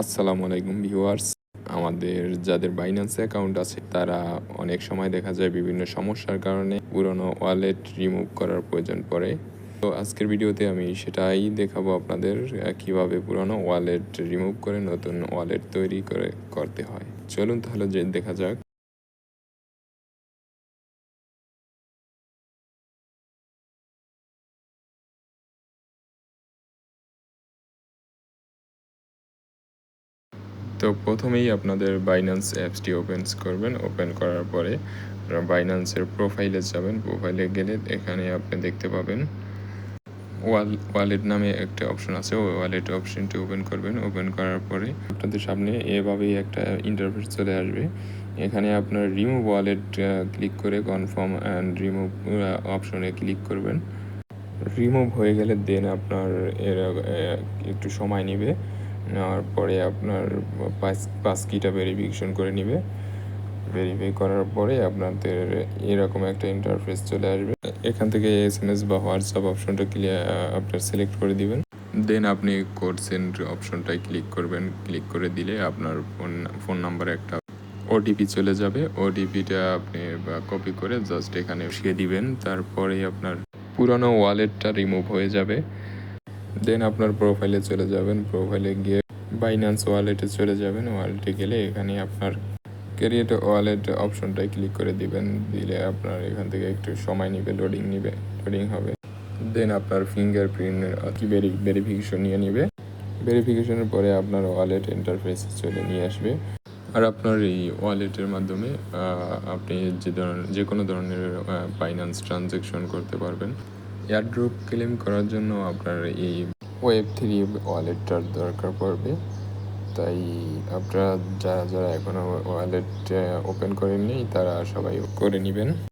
আসসালামু আলাইকুম ভিউয়ার্স। আমাদের যাদের বাইন্যান্স অ্যাকাউন্ট আছে তারা অনেক সময় দেখা যায় বিভিন্ন সমস্যার কারণে পুরনো ওয়ালেট রিমুভ করার প্রয়োজন পড়ে। তো আজকের ভিডিওতে আমি সেটাই দেখাবো আপনাদের কিভাবে পুরনো ওয়ালেট রিমুভ করে নতুন ওয়ালেট তৈরি করতে হয়। চলুন তাহলে যে দেখা যাক। তো প্রথমেই আপনাদের বাইন্যান্স অ্যাপসটি ওপেন করার পরে বাইন্যান্সের প্রোফাইলে যাবেন। প্রোফাইলে গেলে এখানে আপনি দেখতে পাবেন ওয়ালেট নামে একটা অপশন আছে। ওই ওয়ালেট অপশনটি ওপেন করবেন। ওপেন করার পরে আপনাদের সামনে এভাবেই একটা ইন্টারফেস চলে আসবে। এখানে আপনার রিমুভ ওয়ালেট ক্লিক করে কনফার্ম অ্যান্ড রিমুভ অপশনে ক্লিক করবেন। রিমুভ হয়ে গেলে দেন আপনার এর একটু সময় নেবে। নেওয়ার পরে আপনার পাস কিটা ভেরিফিকেশন করে নেবে। ভেরিফাই করার পরে আপনাদের এরকম একটা ইন্টারফেস চলে আসবে। এখান থেকে SMS বা হোয়াটসঅ্যাপ অপশনটা আপনার সিলেক্ট করে দিবেন। দেন আপনি কোড সেন্ড অপশনটায় ক্লিক করবেন। ক্লিক করে দিলে আপনার ফোন নাম্বারে একটা ওটিপি চলে যাবে। ওটিপিটা আপনি কপি করে জাস্ট এখানে বসিয়ে দিবেন। তারপরে আপনার পুরনো ওয়ালেটটা রিমুভ হয়ে যাবে। দেন আপনার প্রোফাইলে চলে যাবেন। প্রোফাইলে গিয়ে বাইন্যান্স ওয়ালেটে চলে যাবেন। ওয়ালেটে গেলে এখানে আপনার ক্রিয়েট ওয়ালেট অপশনটায় ক্লিক করে দিবেন। দিলে আপনার এখান থেকে একটু সময় নেবে, লোডিং হবে। দেন আপনার ফিঙ্গারপ্রিন্ট ভেরিফিকেশন নিয়ে ভেরিফিকেশনের পরে আপনার ওয়ালেট ইন্টারফেসে চলে নিয়ে আসবে। আর আপনার এই ওয়ালেটের মাধ্যমে আপনি যে কোনো ধরনের ফাইন্যান্স ট্রানজ্যাকশন করতে পারবেন। এয়ারড্রপ ক্লেম করার জন্য আপনার এই Web3 ওয়ালেটটার দরকার পড়বে। তাই আপনারা যারা এখনও ওয়ালেট ওপেন করেননি তারা সবাই করে নেবেন।